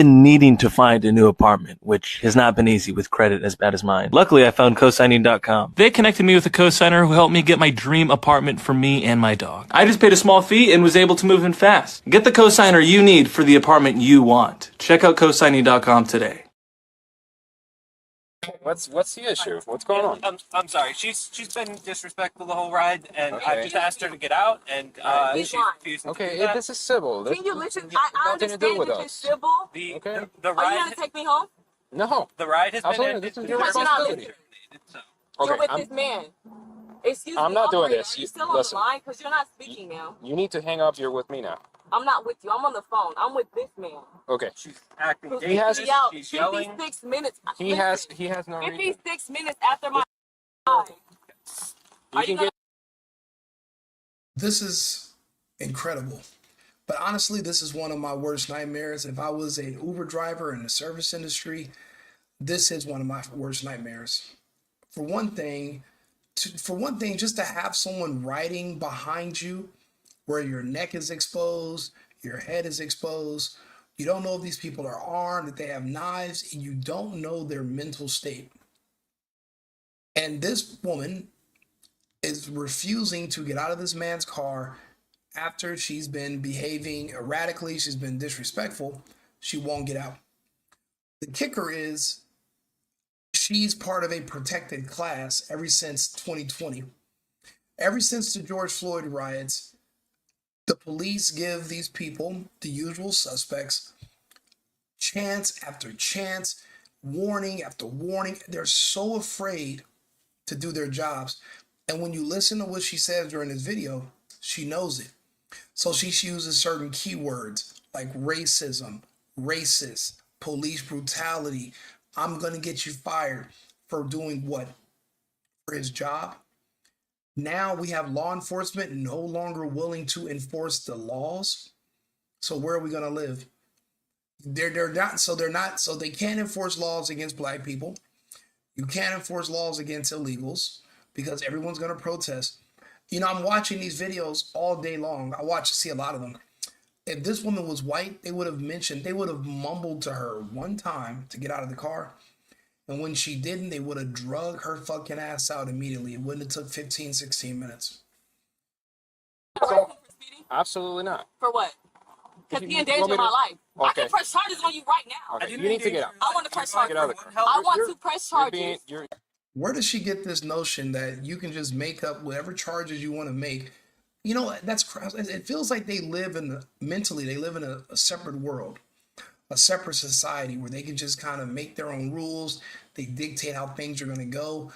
been needing to find a new apartment, which has not been easy with credit as bad as mine. Luckily, I found cosigning.com. They connected me with a cosigner who helped me get my dream apartment for me and my dog. I just paid a small fee and was able to move in fast. Get the cosigner you need for the apartment you want. Check out cosigning.com today. What's the issue? What's going on? I'm sorry. She's been disrespectful the whole ride, and Okay. I just asked her to get out, and she's refusing to do Okay, that. this is civil. Can you listen? This I nothing to understand do with that you're us. civil. The, Okay. the Are you ride gonna take me home? No. the ride has been Absolutely, ended. this is The your Because you're not responsibility. listening. So, You're Okay, with this man. Excuse me. I'm not doing operator, this. Are you You- still on listen. the line? Because you're not speaking now. you need to hang up. You're with me now. I'm not with you. I'm on the phone. I'm with this man. Okay. she's acting Who's dangerous. kicking me out She's yelling. 56 minutes. He has no reason. 56 minutes after my ride. You can get. This is incredible. But honestly, this is one of my worst nightmares. If I was an Uber driver in the service industry, this is one of my worst nightmares. For one thing, just to have someone riding behind you where your neck is exposed, your head is exposed, you don't know if these people are armed, that they have knives, and you don't know their mental state. And this woman is refusing to get out of this man's car after she's been behaving erratically, she's been disrespectful, she won't get out. The kicker is she's part of a protected class ever since 2020. Ever since the George Floyd riots, the police give these people, the usual suspects, chance after chance, warning after warning. They're so afraid to do their jobs. And when you listen to what she says during this video, she knows it. So she uses certain keywords like racism, racist, police brutality. I'm going to get you fired for doing what? For his job. Now we have law enforcement no longer willing to enforce the laws. So where are we going to live? They're not so they can't enforce laws against black people. You can't enforce laws against illegals because everyone's going to protest. You know, I'm watching these videos all day long. See a lot of them. If this woman was white, they would have mumbled to her one time to get out of the car. And when she didn't, they would have drug her fucking ass out immediately. It wouldn't have took 15, 16 minutes. So, absolutely not. For what? Because he You endangered want me to- my life. I Okay. can press charges on you right now. Okay, you need to get out. I want to press charges. Get out of the car. I want to press charges. Where does she get this notion that you can just make up whatever charges you want to make? You know, it feels like they live mentally, they live in a separate world, a separate society where they can just kind of make their own rules. They dictate how things are going to go.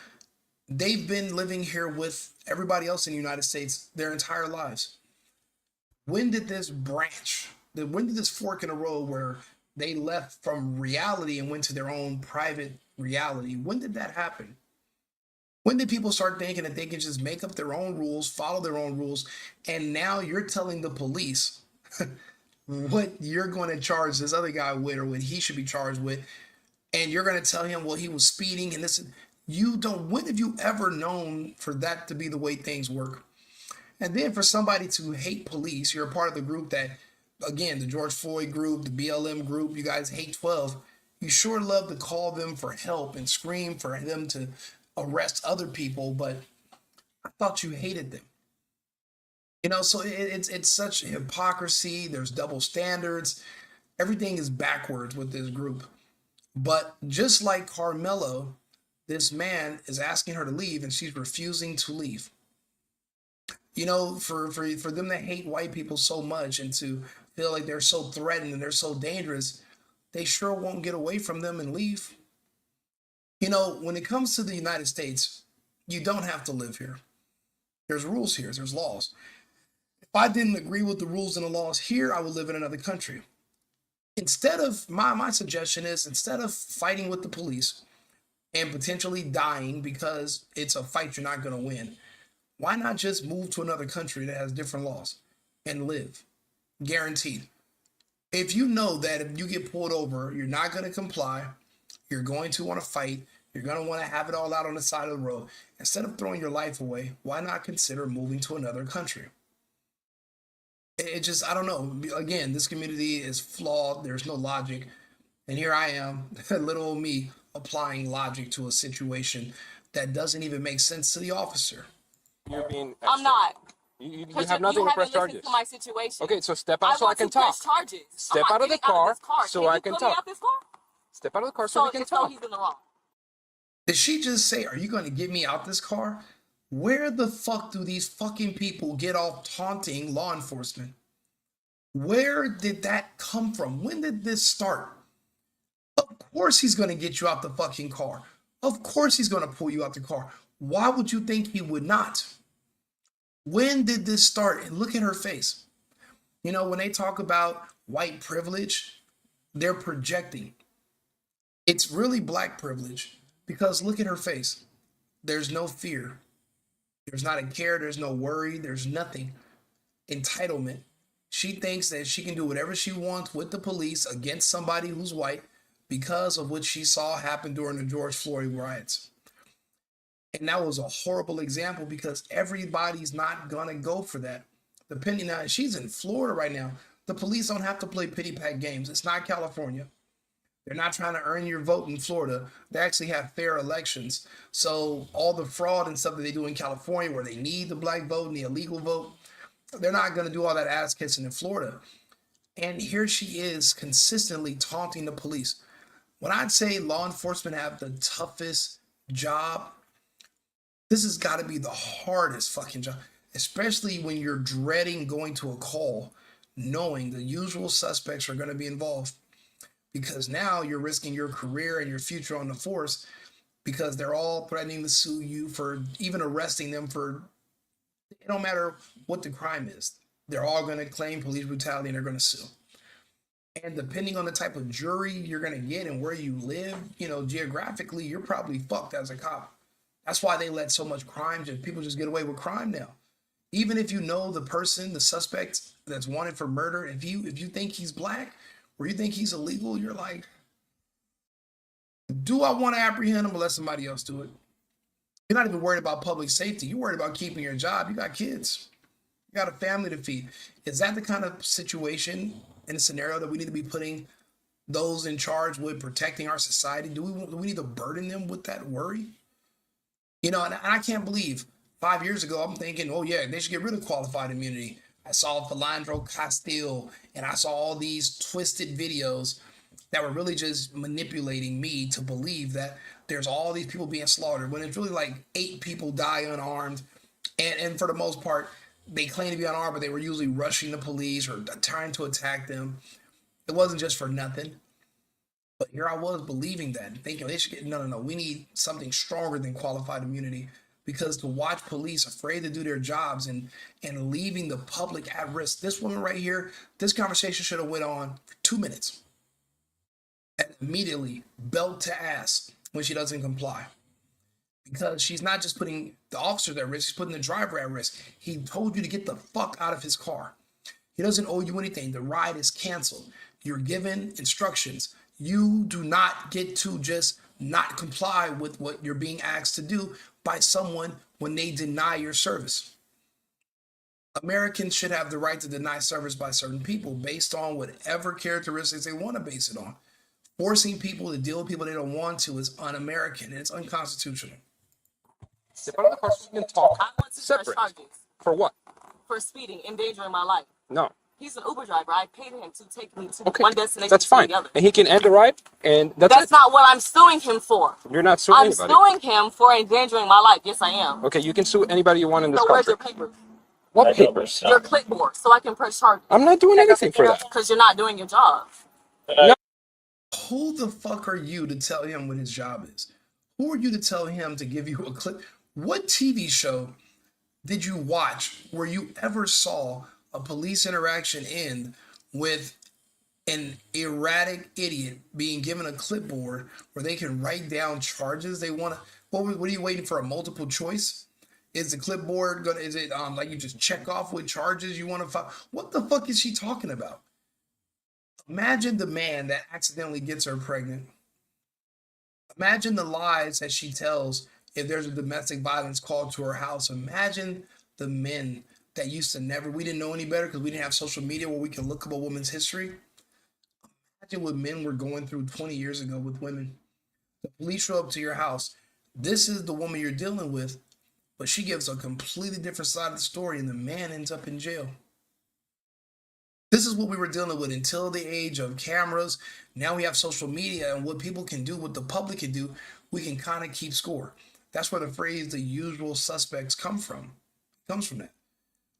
They've been living here with everybody else in the United States their entire lives. When did this fork in the road where they left from reality and went to their own private reality? When did that happen? When did people start thinking that they can just make up their own rules, follow their own rules, and now you're telling the police what you're going to charge this other guy with or what he should be charged with, and you're going to tell him, well, he was speeding and this. When have you ever known for that to be the way things work? And then for somebody to hate police, you're a part of the group that, again, the George Floyd group, the BLM group, you guys hate 12. You sure love to call them for help and scream for them to arrest other people, but I thought you hated them. You know, so it's such hypocrisy. There's double standards. Everything is backwards with this group. But just like Carmelo, this man is asking her to leave and she's refusing to leave. You know, for them to hate white people so much and to feel like they're so threatened and they're so dangerous, they sure won't get away from them and leave. You know, when it comes to the United States, you don't have to live here. There's rules here, there's laws. If I didn't agree with the rules and the laws here, I would live in another country. Instead of, my suggestion is, instead of fighting with the police and potentially dying because it's a fight you're not going to win, why not just move to another country that has different laws and live? Guaranteed. If you know that if you get pulled over, you're not going to comply, you're going to want to fight, you're going to want to have it all out on the side of the road, instead of throwing your life away, why not consider moving to another country? I don't know. Again, this community is flawed. There's no logic. And here I am, little old me, applying logic to a situation that doesn't even make sense to the officer. You're being extra. I'm not. You Because have nothing you to haven't press listened charges. to my situation. Okay, so step out so I want can to talk. press charges. Step I'm not out of the getting car this car. so Can I you can put me talk. out this car? Step out of the car so we can it's no, talk. he's in the wrong. Did she just say, are you going to get me out this car? Where the fuck do these fucking people get off taunting law enforcement? Where did that come from? When did this start? Of course he's going to get you out the fucking car. Of course he's going to pull you out the car. Why would you think he would not? When did this start? And look at her face. You know, when they talk about white privilege, they're projecting. It's really black privilege because look at her face. There's no fear. There's not a care. There's no worry. There's nothing. Entitlement. She thinks that she can do whatever she wants with the police against somebody who's white because of what she saw happen during the George Floyd riots. And that was a horrible example because everybody's not going to go for that. Depending on, she's in Florida right now. The police don't have to play pity pack games. It's not California. They're not trying to earn your vote in Florida. They actually have fair elections. So all the fraud and stuff that they do in California where they need the black vote and the illegal vote, they're not going to do all that ass kissing in Florida. And here she is consistently taunting the police. When I'd say law enforcement have the toughest job, this has got to be the hardest fucking job, especially when you're dreading going to a call, knowing the usual suspects are going to be involved. Because now you're risking your career and your future on the force because they're all threatening to sue you for even arresting them for, it don't matter what the crime is. They're all going to claim police brutality and they're going to sue. And depending on the type of jury you're going to get and where you live, you know, geographically, you're probably fucked as a cop. That's why they let so much crime, people just get away with crime now. Even if you know the person, the suspect that's wanted for murder, if you think he's black or you think he's illegal, you're like, do I want to apprehend him or let somebody else do it? You're not even worried about public safety. You're worried about keeping your job. You got kids. You got a family to feed. Is that the kind of situation and scenario that we need to be putting those in charge with protecting our society? Do we need to burden them with that worry? You know, and I can't believe 5 years ago, I'm thinking, oh yeah, they should get rid of qualified immunity. I saw Philandro Castile and I saw all these twisted videos that were really just manipulating me to believe that there's all these people being slaughtered when it's really like 8 people die unarmed. And for the most part, they claim to be unarmed, but they were usually rushing the police or trying to attack them. It wasn't just for nothing. But here I was believing that, thinking they should get, no, we need something stronger than qualified immunity. Because to watch police afraid to do their jobs and leaving the public at risk. This woman right here, this conversation should have went on for 2 minutes. And immediately belt to ass when she doesn't comply. Because she's not just putting the officers at risk, she's putting the driver at risk. He told you to get the fuck out of his car. He doesn't owe you anything. The ride is canceled. You're given instructions. You do not get to just not comply with what you're being asked to do by someone when they deny your service. Americans should have the right to deny service by certain people based on whatever characteristics they want to base it on. Forcing people to deal with people they don't want to is un-American and it's unconstitutional. Step out of the car so we can talk. I want to press Separate. charges For what? for speeding, endangering my life. No. He's an Uber driver. I paid him to take me to Okay. one destination That's to fine. the other. And he can end the ride, and that's it. not what I'm suing him for. You're not suing I'm anybody. suing him for endangering my life. Yes, I am. Okay, you can sue anybody you want in this So where's country. your papers? What papers? Your clipboard, so I can press charges. I'm not doing anything for that. Because you're not doing your job. No. Who the fuck are you to tell him what his job is? Who are you to tell him to give you a clip? What TV show did you watch where you ever saw a police interaction end with an erratic idiot being given a clipboard where they can write down charges they want to? What are you waiting for? A multiple choice? Is the clipboard gonna? Is it like you just check off what charges you want to file? What the fuck is she talking about? Imagine the man that accidentally gets her pregnant. Imagine the lies that she tells if there's a domestic violence call to her house. Imagine the men that used to never, we didn't know any better because we didn't have social media where we can look up a woman's history. what men were going through 20 years ago with women. The police show up to your house. This is the woman you're dealing with, but she gives a completely different side of the story, and the man ends up in jail. This is what we were dealing with until the age of cameras. Now we have social media, and what people can do, what the public can do, we can kind of keep score. That's where the phrase "the usual suspects" comes from. It comes from that.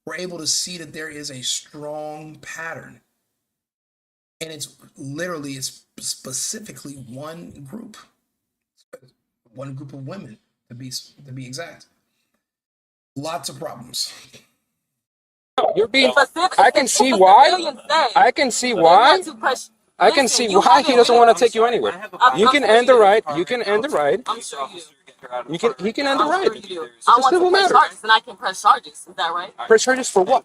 We're able to see that there is a strong pattern, and it's specifically one group of women to be exact. Lots of problems. You're being. Specifically, I can see why. civilians say I can see they're why. not too precious. I can Listen, see you why he haven't doesn't been- want to take you anywhere. You can end the ride. You can end the ride. I'm sure you do. He can end the I'm ride. sure you do. It's I a want to civil press matter. charges, and I can press charges. Is that right? Press charges for what?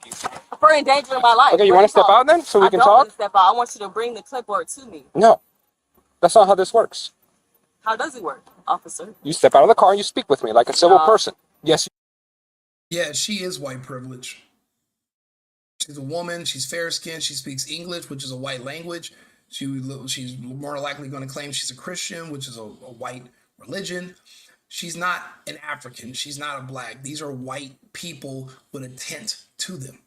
For endangering my life. Okay, you What want to do step call out then, so we I can don't want talk? to step out. I want you to bring the clipboard to me. No, that's not how this works. How does it work, officer? You step out of the car and you speak with me like a civil No. person. Yes. Yeah, she is white privilege. She's a woman. She's fair-skinned. She speaks English, which is a white language. She's more likely going to claim she's a Christian, which is a white religion. She's not an African. She's not a black. These are white people with a tint to them.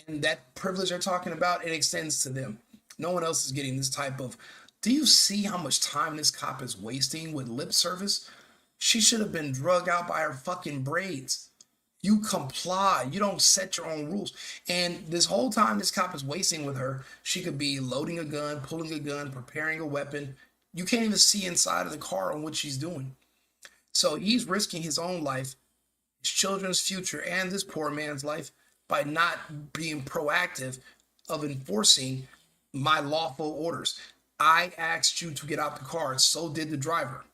And that privilege they're talking about, it extends to them. No one else is getting this type of... Do you see how much time this cop is wasting with lip service? She should have been drugged out by her fucking braids. You comply. You don't set your own rules. And this whole time this cop is wasting with her, she could be loading a gun, pulling a gun, preparing a weapon. You can't even see inside of the car on what she's doing. So he's risking his own life, his children's future, and this poor man's life by not being proactive of enforcing my lawful orders. I asked you to get out the car. So did the driver.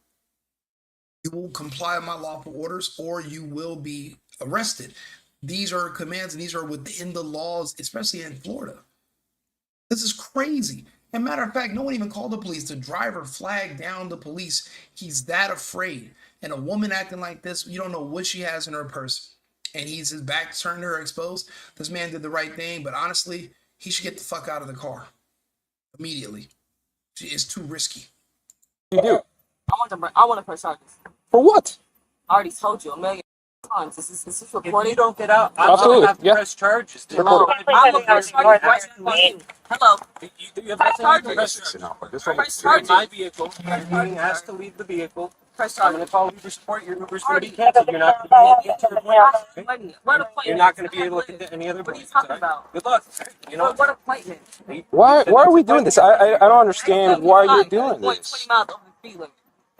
You will comply with my lawful orders or you will be arrested. These are commands and these are within the laws, especially in Florida. This is crazy. And matter of fact, no one even called the police. The driver flagged down the police. He's that afraid. And a woman acting like this, you don't know what she has in her purse. And his back turned to her exposed. This man did the right thing, but honestly, he should get the fuck out of the car immediately. It's too risky. You do. I want to press charges. For what? I already told you a million times. This is If recording. you don't get out, Absolutely, I have to yeah. press charges. No, I'm gonna press charges right now on you. Hello. You have Press nothing to charges. press charges. Press You're in charges. my vehicle. You're being asked to leave the vehicle. Press I'm going charges. to call Uber support. Your Uber's going to be canceled. You're not going to be able to get to your appointment. What appointment? You're not going to be able to get any other What are you appointments. talking all right? about? Good luck. You know. What appointment? Why are we doing this? I don't understand why you're doing Going this. 20 miles over the speed limit.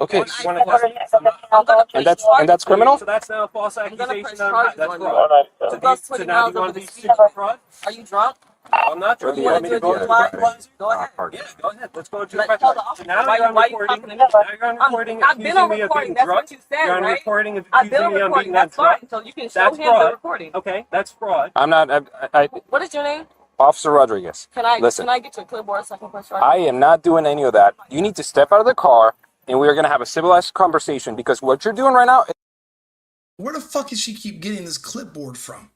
Okay, You want to test? I'm gonna and press that's criminal? So that's now a false I'm gonna press accusation. charges That's on fraud. you. So, That's so 20 now miles do you over want to the be speed sued for limit. fraud? Are you drunk? I'm not drunk. You You want wanna me to do a go to the DUI? breathalyzer? Go ahead. Yeah, go ahead. Let's go to Let's the tell the breathalyzer. So officer now why you're on you recording. talking to me. Now you're on recording I've been on accusing me of recording. being That's drunk. what you said, You're on right? recording of I've been accusing on me of recording. being That's drunk. fine. So you can show That's him the fraud. recording. Okay, that's fraud. I'm not. What is your name? Officer Rodriguez. Can I get your clipboard so I can press charges? I am not doing any of that. You need to step out of the car, and we are going to have a civilized conversation because what you're doing right now. Where the fuck is she keep getting this clipboard from?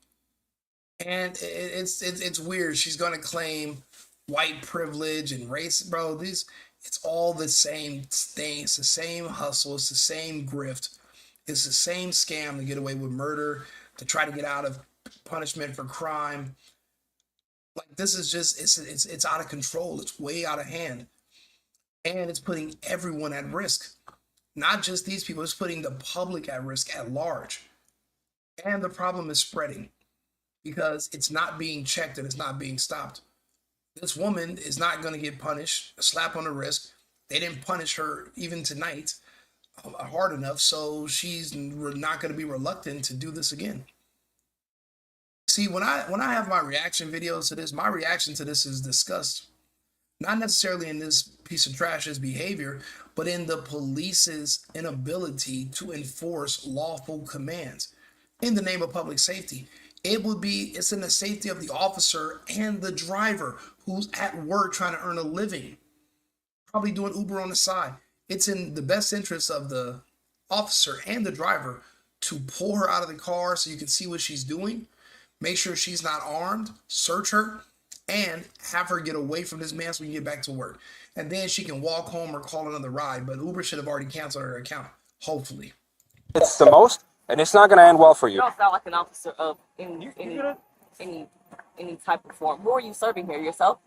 And it's weird. She's gonna claim white privilege and race, bro. It's all the same thing. It's the same hustle. It's the same grift. It's the same scam to get away with murder, to try to get out of punishment for crime. Like this is just it's out of control. It's way out of hand, and it's putting everyone at risk. Not just these people. It's putting the public at risk at large, and the problem is spreading because it's not being checked and it's not being stopped. This woman is not going to get punished, a slap on the wrist. They didn't punish her even tonight hard enough, so she's not going to be reluctant to do this again. See, when I have my reaction videos to this, my reaction to this is disgust. Not necessarily in this piece of trash's behavior, but in the police's inability to enforce lawful commands in the name of public safety. It's in the safety of the officer and the driver who's at work trying to earn a living, probably doing Uber on the side. It's in the best interest of the officer and the driver to pull her out of the car so you can see what she's doing, make sure she's not armed, search her, and have her get away from this man so we can get back to work. And then she can walk home or call another ride. But Uber should have already canceled her account, hopefully. It's the most, and it's not going to end well for You you. don't sound like an officer of any type of form. Who are you serving here? Yourself?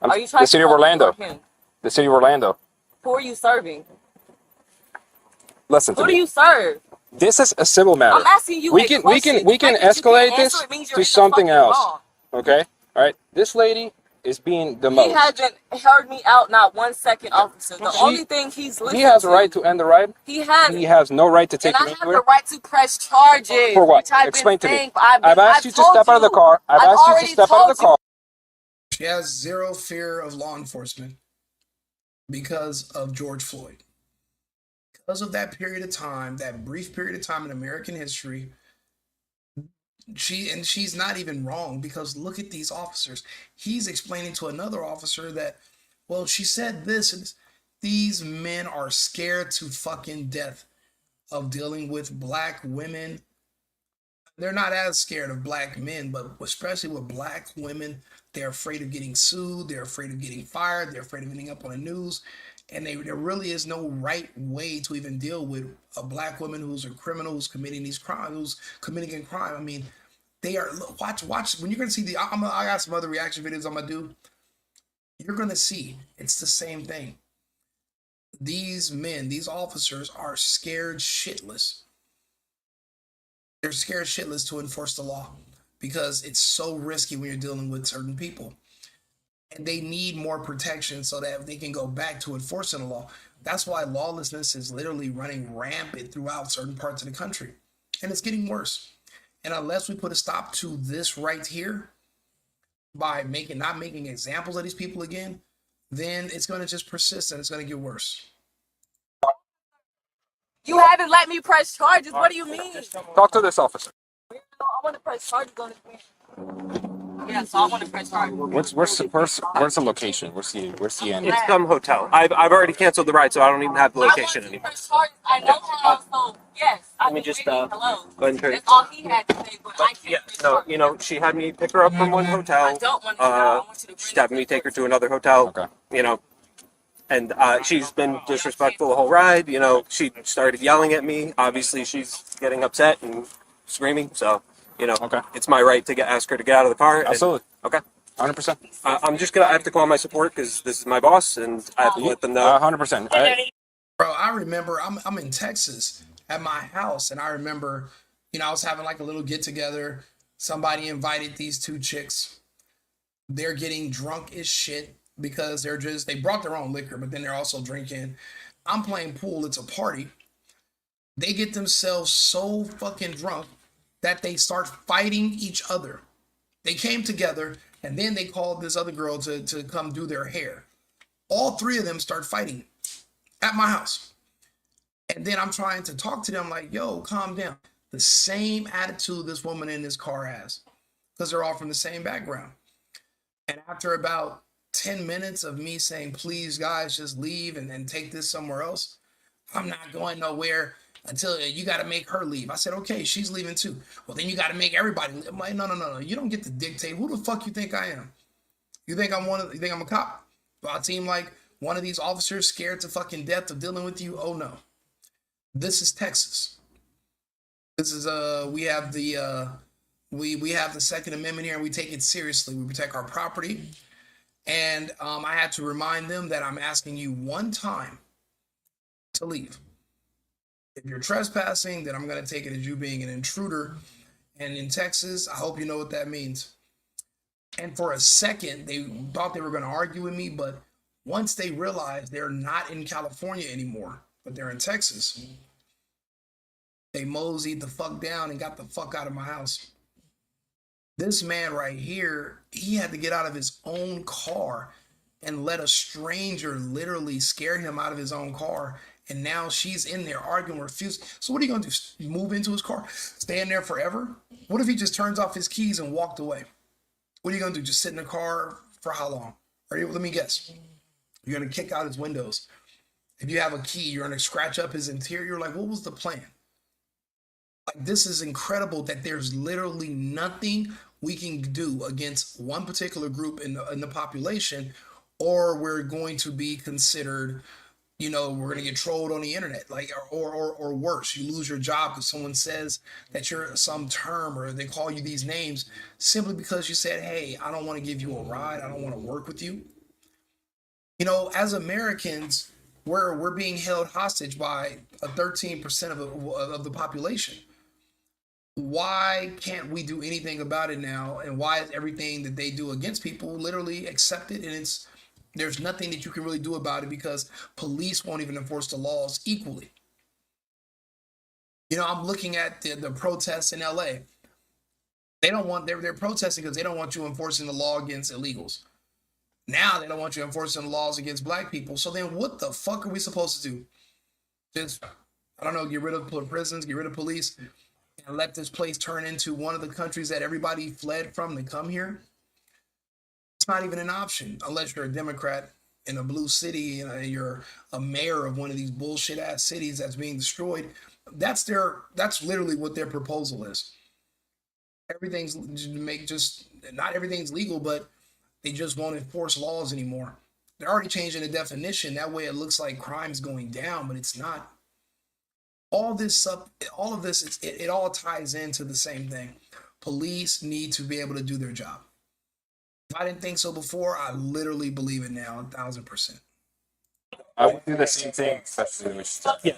Are you trying The city to of Orlando. serve him? The city of Orlando. Who are you serving? Listen to Who do me. you serve? This is a civil matter. I'm asking you We a can question. we can The fact that you escalate can't this answer it means you're to in the something fucking else. wrong. Okay? All right. This lady is being the He most. hasn't heard me out not 1 second, officer. The only thing he's listening He has a right to. to end the ride. He has. He has no right to take And you I have anywhere. the right to press charges. For what? Which I've Explain to been me. saying, I've asked you to step out of the car. I've asked you to step out of the car. She has zero fear of law enforcement because of George Floyd. Because of that period of time, that brief period of time in American history, she's not even wrong, because look at these officers. He's explaining to another officer that, well, she said this, and these men are scared to fucking death of dealing with black women. They're not as scared of black men, but especially with black women, they're afraid of getting sued. They're afraid of getting fired. They're afraid of ending up on the news. And there really is no right way to even deal with a black woman who's a criminal, who's committing these crimes, who's committing a crime. I mean, they are, watch, when you're going to see I got some other reaction videos I'm going to do. You're going to see it's the same thing. These men, these officers are scared shitless. They're scared shitless to enforce the law because it's so risky when you're dealing with certain people. And they need more protection so that they can go back to enforcing the law. That's why lawlessness is literally running rampant throughout certain parts of the country. And it's getting worse. And unless we put a stop to this right here by not making examples of these people again, then it's going to just persist and it's going to get worse. You haven't let me press charges. What do you mean? Talk to this officer. I want to press charges on this man. Yeah, so I want to press charges. Where's the location? Where's the end? It's some hotel. I've already canceled the ride, so I don't even have the location anymore. Press charges. I know how, so yes. Let me just hello. go ahead and turn it. That's all he had to say, but I Yeah, can't. no, you know, she had me pick her up from one hotel. I don't want to. I want you to She's having me take her to another hotel. Okay. You know, and she's been disrespectful the whole ride. You know, she started yelling at me. Obviously, she's getting upset and screaming. So, you know, Okay. It's my right to ask her to get out of the car. Absolutely. Okay. 100%. I have to call my support because this is my boss, and I have to let them know. 100%. Bro, I remember I'm in Texas at my house, and I remember, I was having like a little get together. Somebody invited these two chicks. They're getting drunk as shit because they brought their own liquor, but then they're also drinking. I'm playing pool. It's a party. They get themselves so fucking drunk that they start fighting each other. They came together, and then they called this other girl to come do their hair. All three of them start fighting at my house. And then I'm trying to talk to them like, yo, calm down. The same attitude this woman in this car has, because they're all from the same background. And after about 10 minutes of me saying, please, guys, just leave and take this somewhere else, I'm not going nowhere until you got to make her leave. I said, okay, she's leaving too. Well, then you got to make everybody leave. I'm like, no. You don't get to dictate. Who the fuck you think I am? You think you think I'm a cop? Do I seem like one of these officers scared to fucking death of dealing with you? Oh no. This is Texas. This is we have the we have the Second Amendment here, and we take it seriously. We protect our property. And I had to remind them that I'm asking you one time to leave. If you're trespassing, then I'm going to take it as you being an intruder. And in Texas, I hope you know what that means. And for a second, they thought they were going to argue with me, but once they realized they're not in California anymore, but they're in Texas, they moseyed the fuck down and got the fuck out of my house. This man right here, he had to get out of his own car and let a stranger literally scare him out of his own car. And now she's in there arguing, refusing. So what are you going to do? Move into his car? Stay in there forever? What if he just turns off his keys and walked away? What are you going to do? Just sit in the car for how long? Let me guess. You're going to kick out his windows. If you have a key, you're going to scratch up his interior. Like, what was the plan? Like, this is incredible that there's literally nothing we can do against one particular group in the population, or we're going to be considered, we're going to get trolled on the internet, like, or worse, you lose your job because someone says that you're some term, or they call you these names simply because you said, hey, I don't want to give you a ride, I don't want to work with you. As Americans, we're being held hostage by a 13% of the population. Why can't we do anything about it now? And why is everything that they do against people literally accepted? And there's nothing that you can really do about it because police won't even enforce the laws equally. I'm looking at the protests in LA. They don't want, they're protesting because they don't want you enforcing the law against illegals. Now they don't want you enforcing the laws against black people. So then what the fuck are we supposed to do? Just, I don't know, get rid of prisons, get rid of police, and let this place turn into one of the countries that everybody fled from to come here? It's not even an option unless you're a Democrat in a blue city and you're a mayor of one of these bullshit ass cities that's being destroyed. That's literally what their proposal is. Not everything's legal, but they just won't enforce laws anymore. They're already changing the definition. That way it looks like crime's going down, but it's not. All of this, it all ties into the same thing. Police need to be able to do their job. If I didn't think so before, I literally believe it now, 1,000%. I would do the same thing, especially with stuff. Yeah.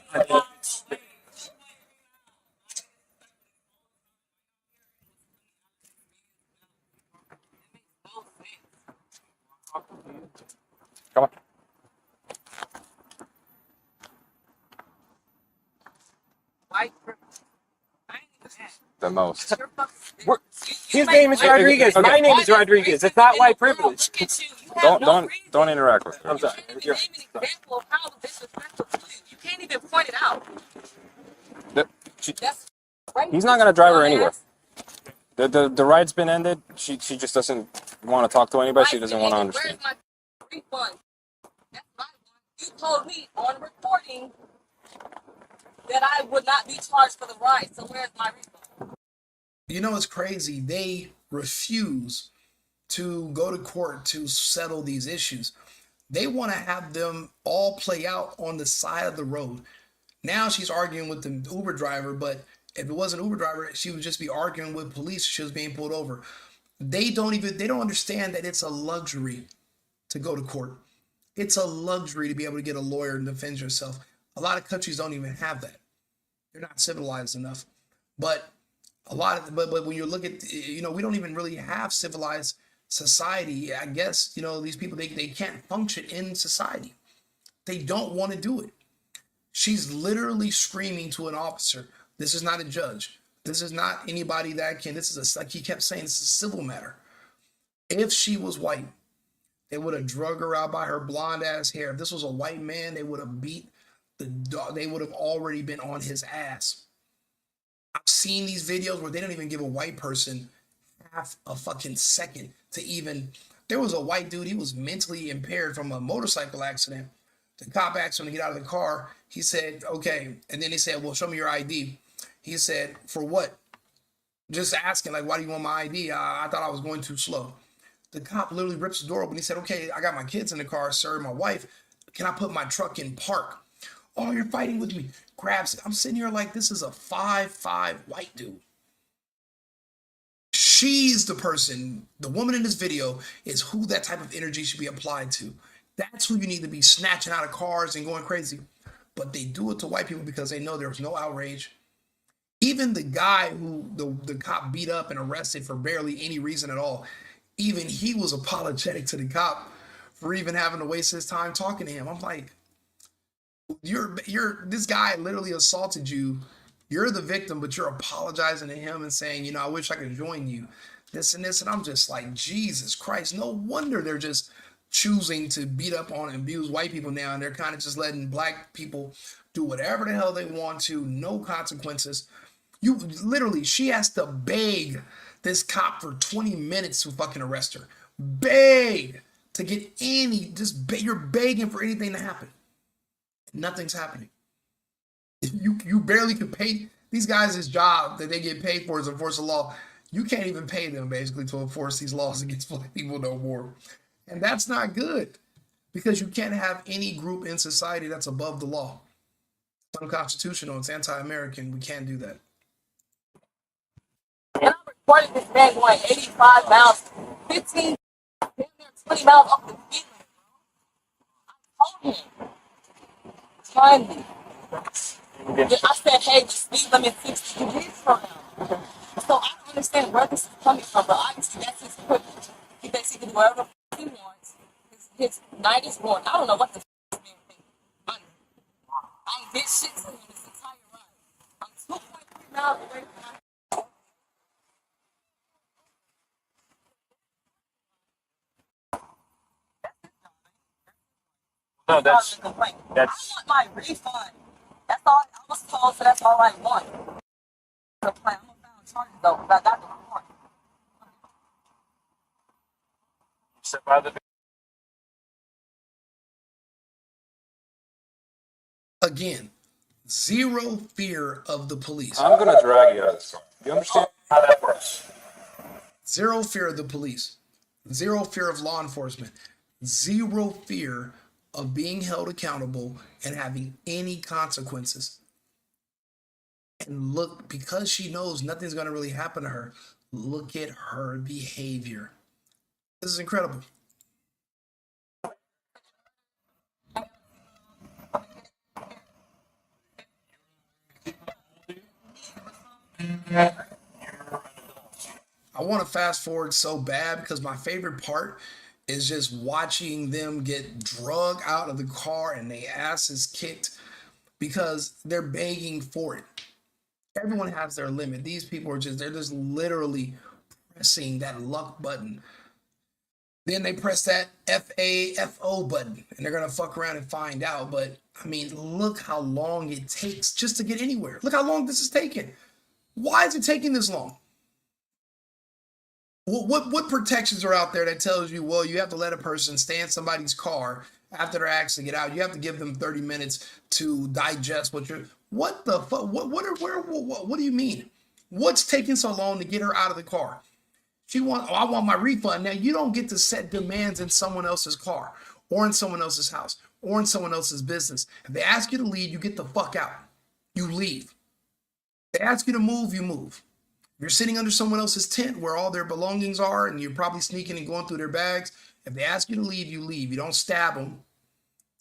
Come on. White privilege. I ain't even mad. The most. You're fucking- We're- His name is Rodriguez. Okay. My name is Rodriguez. It's not white privilege. Look at you. You have Don't interact with her. I'm sorry. You can't even name an example of how disrespectful to you. You can't even point it out. That's right. He's not gonna drive her anywhere. The ride's been ended. She just doesn't want to talk to anybody. She doesn't want to understand. Where's my refund? That's my one. You told me on recording that I would not be charged for the ride. So where's my refund? It's crazy. They refuse to go to court to settle these issues. They want to have them all play out on the side of the road. Now she's arguing with the Uber driver, but if it wasn't an Uber driver, she would just be arguing with police. She was being pulled over. They don't understand that it's a luxury to go to court. It's a luxury to be able to get a lawyer and defend yourself. A lot of countries don't even have that. They're not civilized enough. But but when you look at, we don't even really have civilized society. I guess, these people, they can't function in society. They don't want to do it. She's literally screaming to an officer. This is not a judge. This is not anybody like he kept saying, this is a civil matter. If she was white, they would have drug her out by her blonde ass hair. If this was a white man, they would have beat the dog. They would have already been on his ass. I've seen these videos where they don't even give a white person half a fucking second to even. There was a white dude, he was mentally impaired from a motorcycle accident. The cop asked him to get out of the car. He said, okay. And then he said, well, show me your ID. He said, for what? Just asking, like, why do you want my ID? I thought I was going too slow. The cop literally rips the door open. He said, okay, I got my kids in the car, sir, my wife. Can I put my truck in park? Oh, you're fighting with me. Grabs it. I'm sitting here like, this is a 5'5" white dude. She's the person, the woman in this video is who that type of energy should be applied to. That's who you need to be snatching out of cars and going crazy. But they do it to white people because they know there's no outrage. Even the guy who the cop beat up and arrested for barely any reason at all, even he was apologetic to the cop for even having to waste his time talking to him. I'm like, this guy literally assaulted you. You're the victim, but you're apologizing to him and saying, I wish I could join you. This and this. And I'm just like, Jesus Christ. No wonder they're just choosing to beat up on and abuse white people now. And they're kind of just letting black people do whatever the hell they want to. No consequences. She has to beg this cop for 20 minutes to fucking arrest her. Beg to get you're begging for anything to happen. Nothing's happening. You barely could pay these guys' job that they get paid for is enforce the law. You can't even pay them basically to enforce these laws against black people no more. And that's not good because you can't have any group in society that's above the law. It's unconstitutional. It's anti-American. We can't do that. And I recorded this man going 85 miles, 15, 20 miles off the speed limit. I told him, kindly. I said, hey, the speed limit 60 degrees from now. So I don't understand where this is coming from, but obviously that's his privilege. He basically do whatever he wants. His night is born. I don't know what the man thinks. I ain't did shit to him this entire ride. I'm 2.3 miles away from my No, that's complaint. that's. I want my refund. That's all I was told, so that's all I want. I'm gonna file charges though, because I got the report. Set by the. Again, zero fear of the police. I'm gonna drag you out of this car. You understand how that works? Zero fear of the police. Zero fear of law enforcement. Zero fear of being held accountable and having any consequences. And look, because she knows nothing's going to really happen to her, look at her behavior. This is incredible. I want to fast forward so bad because my favorite part is just watching them get drug out of the car and their asses kicked because they're begging for it. Everyone has their limit. These people are they're just literally pressing that luck button. Then they press that FAFO button and they're going to fuck around and find out. But I mean, look how long it takes just to get anywhere. Look how long this is taking. Why is it taking this long? What protections are out there that tells you, well, you have to let a person stay in somebody's car after they're actually get out. You have to give them 30 minutes to digest what the fuck? What do you mean? What's taking so long to get her out of the car? I want my refund. Now you don't get to set demands in someone else's car or in someone else's house or in someone else's business. If they ask you to leave, you get the fuck out. You leave. They ask you to move, you move. If you're sitting under someone else's tent where all their belongings are and you're probably sneaking and going through their bags, if they ask you to leave, you leave. You don't stab them.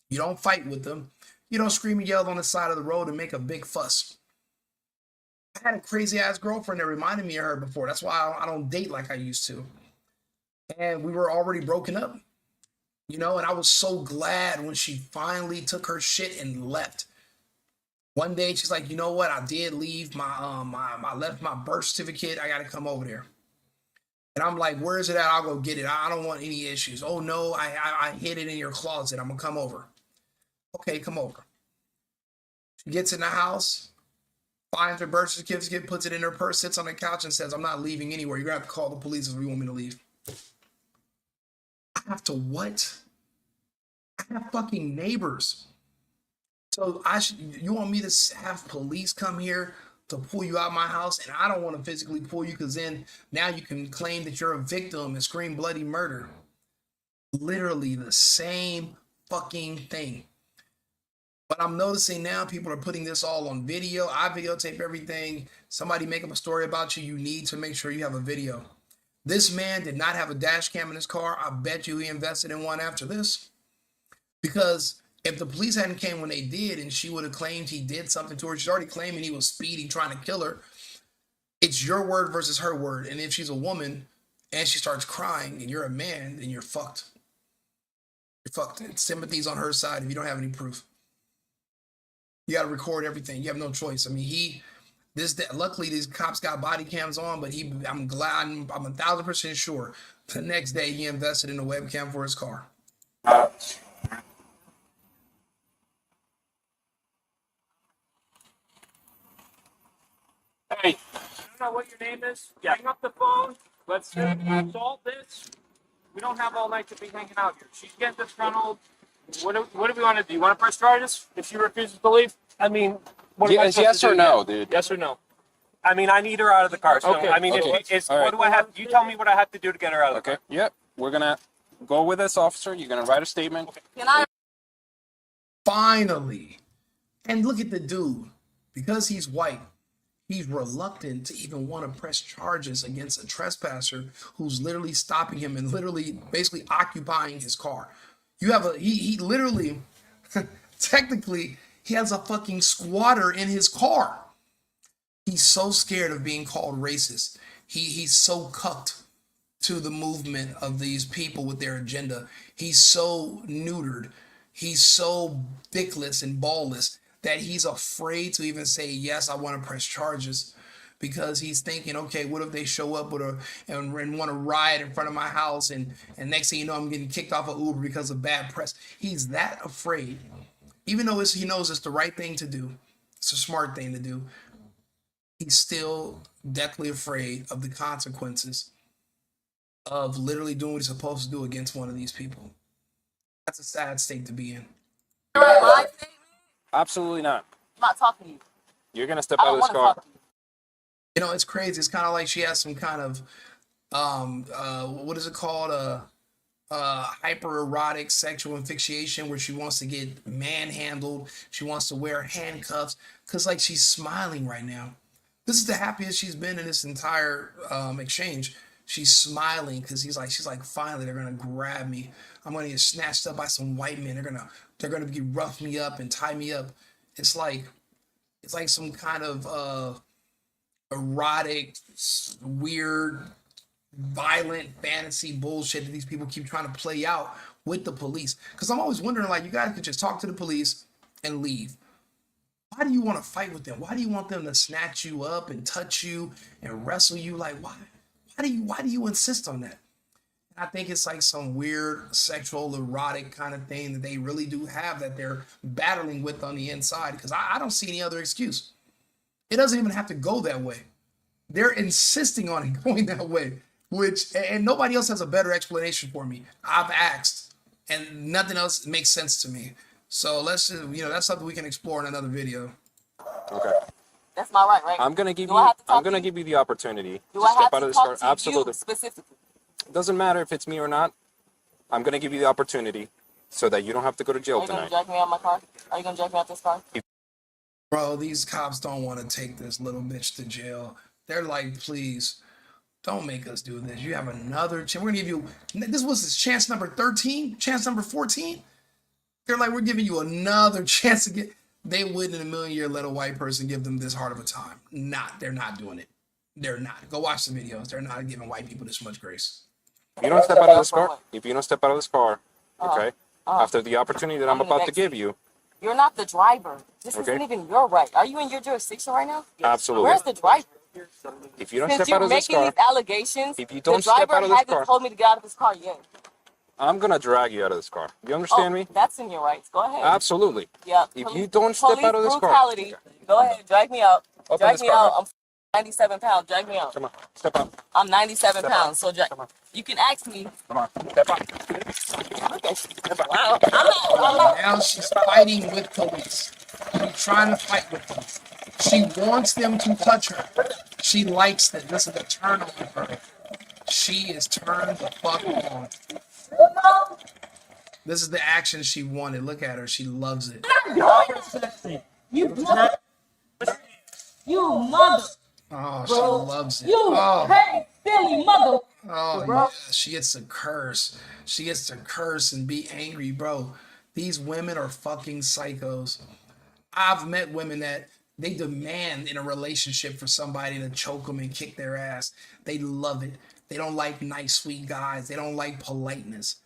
You don't fight with them. You don't scream and yell on the side of the road and make a big fuss. I had a crazy ass girlfriend that reminded me of her before. That's why I don't date like I used to. And we were already broken up, and I was so glad when she finally took her shit and left. One day she's like, you know what? I did leave I left my birth certificate. I got to come over there. And I'm like, where is it at? I'll go get it. I don't want any issues. Oh no, I hid it in your closet. I'm gonna come over. Okay, come over. She gets in the house, finds her birth certificate, puts it in her purse, sits on the couch and says, I'm not leaving anywhere. You're gonna have to call the police if you want me to leave. I have to what? I have fucking neighbors. So you want me to have police come here to pull you out of my house, and I don't want to physically pull you because then now you can claim that you're a victim and scream bloody murder. Literally the same fucking thing. But I'm noticing now people are putting this all on video. I videotape everything. Somebody make up a story about you. You need to make sure you have a video. This man did not have a dash cam in his car. I bet you he invested in one after this. Because if the police hadn't came when they did and she would have claimed he did something to her, she's already claiming he was speeding, trying to kill her. It's your word versus her word. And if she's a woman and she starts crying and you're a man, then you're fucked. You're fucked. And sympathy's on her side if you don't have any proof. You got to record everything. You have no choice. I mean, luckily these cops got body cams on, but I'm glad, I'm 1,000% sure the next day he invested in a webcam for his car. Hey, I don't know what your name is. Yeah. Hang up the phone. Let's solve this. We don't have all night to be hanging out here. She's getting disgruntled. What do we want to do? You want to press charges if she refuses to leave? I mean, what am I supposed to do? Yes or no, dude? Yes or no? I mean, I need her out of the car. So, Okay, I mean, okay. it's All right. what do I have? You tell me what I have to do to get her out of the car. Okay. Yep. We're gonna go with this officer. You're gonna write a statement. Can I? Finally. And look at the dude. Because he's white, he's reluctant to even want to press charges against a trespasser who's literally stopping him and literally basically occupying his car. You have he literally, technically, he has a fucking squatter in his car. He's so scared of being called racist. He's so cucked to the movement of these people with their agenda. He's so neutered. He's so dickless and ballless that he's afraid to even say, yes, I want to press charges, because he's thinking, okay, what if they show up with and want to riot in front of my house, and next thing you know, I'm getting kicked off of Uber because of bad press. He's that afraid, even though he knows it's the right thing to do. It's a smart thing to do. He's still deathly afraid of the consequences of literally doing what he's supposed to do against one of these people. That's a sad state to be in. My statement? Absolutely not. I'm not talking to you. You're gonna step I out don't of this want to car. talk to you. You know, it's crazy. It's kind of like she has some kind of, what is it called? Hypererotic sexual asphyxiation, where she wants to get manhandled. She wants to wear handcuffs because, like, she's smiling right now. This is the happiest she's been in this entire exchange. She's smiling because she's like, finally, they're gonna grab me. I'm gonna get snatched up by some white men. They're gonna rough me up and tie me up. It's like some kind of erotic, weird, violent fantasy bullshit that these people keep trying to play out with the police. Because I'm always wondering, like, you guys could just talk to the police and leave. Why do you want to fight with them? Why do you want them to snatch you up and touch you and wrestle you? Like, why do you insist on that? And I think it's like some weird sexual erotic kind of thing that they really do have, that they're battling with on the inside, because I don't see any other excuse. It doesn't even have to go that way. They're insisting on it going that way, and nobody else has a better explanation for me. I've asked, and nothing else makes sense to me. So let's just, that's something we can explore in another video. Okay. That's my right, right? I'm gonna give Do I have to talk I'm gonna to you? give you the opportunity Do to I step have out to of this car. talk to Absolutely. you specifically? It doesn't matter if it's me or not. I'm gonna give you the opportunity so that you don't have to go to Are jail you gonna tonight. drag me out my car? Are you gonna drag me out this car? Bro, these cops don't want to take this little bitch to jail. They're like, please, don't make us do this. You have another chance. We're gonna give you, this was chance number 13, chance number 14. They're like, we're giving you another chance to get. They wouldn't in a million years let a white person give them this hard of a time. They're not doing it. They're not. Go watch the videos. They're not giving white people this much grace. If you don't step out of this car, okay, after the opportunity that I'm I'm in the about to backseat. give you, You're not the driver. This Okay. isn't even your right. Are you in your jurisdiction right now? absolutely. Where's the driver? If you don't Since step out you're of this making car, these allegations, if you don't the step driver out of this hasn't car- told me to get out of his car yet. I'm gonna drag you out of this car. You understand me? That's in your rights. Go ahead. Absolutely. Yeah. If you don't step police out of this car, brutality. Go ahead. Drag me out. Open Drag this me car out. up. I'm 97 pounds. Drag me out. come on, step out. I'm 97 Step pounds. out. So Come on. you can ask me. Come on, step out. Wow. I'm not. Now she's fighting with police. She's trying to fight with them. She wants them to touch her. She likes that. This is a turn on for her. She is turned the fuck on. This is the action she wanted. Look at her. She loves it. You mother. You mother. Oh, she loves it. You Oh, hey, silly mother. oh yeah. She gets to curse. She gets to curse and be angry, bro. These women are fucking psychos. I've met women that they demand in a relationship for somebody to choke them and kick their ass. They love it. They don't like nice, sweet guys. They don't like politeness.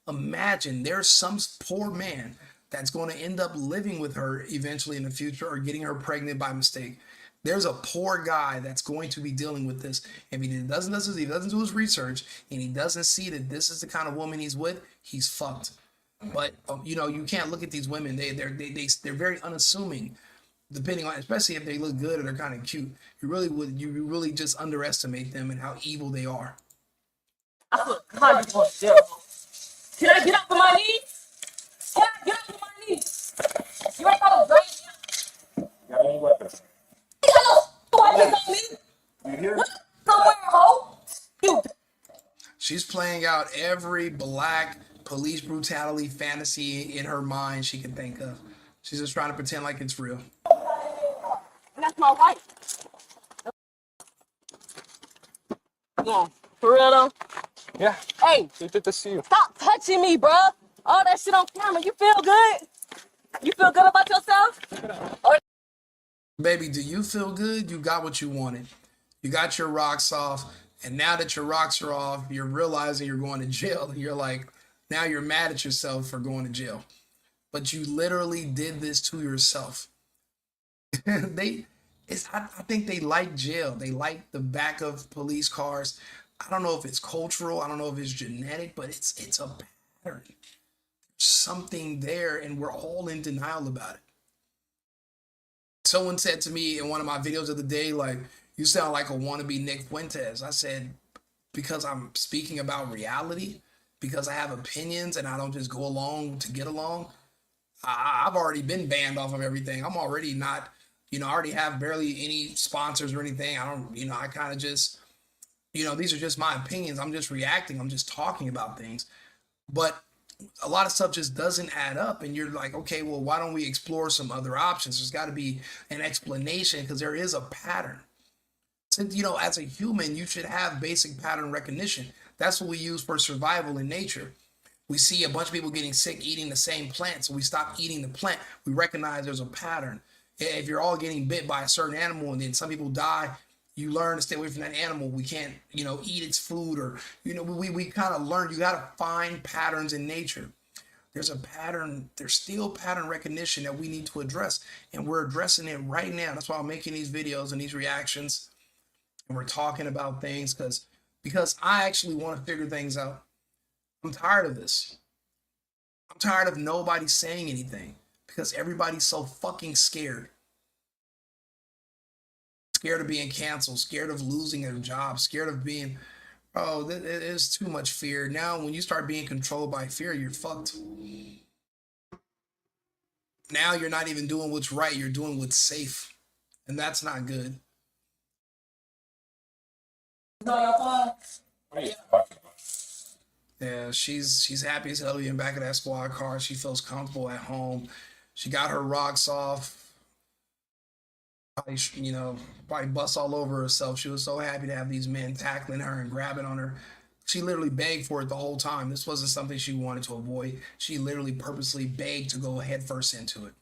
Imagine there's some poor man that's going to end up living with her eventually in the future, or getting her pregnant by mistake. There's a poor guy that's going to be dealing with this. If he doesn't do his research, and he doesn't see that this is the kind of woman he's with, he's fucked. But you can't look at these women. They're very unassuming, depending on, especially if they look good or they're kind of cute. You really just underestimate them and how evil they are. God, you going to jail. Can I get up on my knees? Can I get up on my knees? You ain't gonna drag me out. Got any weapons? Hello. focus on me. You hear? Somewhere, hoe. You. She's playing out every black police brutality fantasy in her mind she can think of. She's just trying to pretend like it's real. And that's my wife. Yeah. For real though? Yeah. Hey, So good to see you. stop touching me, bruh. All that shit on camera. You feel good? You feel good about yourself? Or Baby, do you feel good? You got what you wanted. You got your rocks off. And now that your rocks are off, you're realizing you're going to jail. You're like, now you're mad at yourself for going to jail. But you literally did this to yourself. I think they like jail. They like the back of police cars. I don't know if it's cultural. I don't know if it's genetic, but it's a pattern. There's something there, and we're all in denial about it. Someone said to me in one of my videos of the day, like, you sound like a wannabe Nick Fuentes. I said, because I'm speaking about reality, because I have opinions and I don't just go along to get along. I've already been banned off of everything. I'm already not, I already have barely any sponsors or anything. I don't, I kind of just, these are just my opinions. I'm just reacting. I'm just talking about things. But a lot of stuff just doesn't add up. And you're like, okay, well, why don't we explore some other options? There's got to be an explanation because there is a pattern. Since, as a human, you should have basic pattern recognition. That's what we use for survival in nature. We see a bunch of people getting sick eating the same plant, so we stop eating the plant. We recognize there's a pattern. If you're all getting bit by a certain animal and then some people die, you learn to stay away from that animal. We can't, eat its food, or, we kind of learn. You got to find patterns in nature. There's a pattern. There's still pattern recognition that we need to address, and we're addressing it right now. That's why I'm making these videos and these reactions, and we're talking about things because I actually want to figure things out. I'm tired of this. I'm tired of nobody saying anything because everybody's so fucking scared. Scared of being canceled, scared of losing their job, scared of being, there's too much fear. Now, when you start being controlled by fear, you're fucked. Now you're not even doing what's right, you're doing what's safe. And that's not good. Yeah, she's happy as hell being back in that squad car. She feels comfortable at home. She got her rocks off. Probably bust all over herself. She was so happy to have these men tackling her and grabbing on her. She literally begged for it the whole time. This wasn't something she wanted to avoid. She literally purposely begged to go head first into it.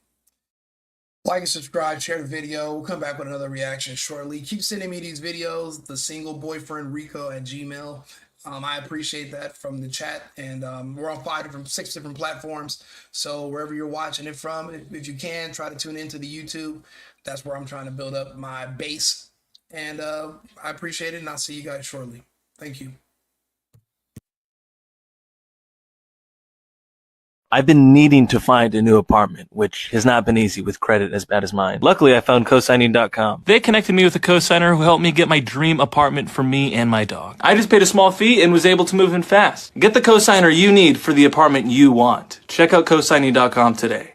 Like and subscribe, share the video. We'll come back with another reaction shortly. Keep sending me these videos, the single boyfriend Rico at Gmail. I appreciate that from the chat, and we're on 6 different platforms. So wherever you're watching it from, if you can, try to tune into the YouTube. That's where I'm trying to build up my base, and I appreciate it, and I'll see you guys shortly. Thank you. I've been needing to find a new apartment, which has not been easy with credit as bad as mine. Luckily, I found cosigning.com. They connected me with a cosigner who helped me get my dream apartment for me and my dog. I just paid a small fee and was able to move in fast. Get the cosigner you need for the apartment you want. Check out cosigning.com today.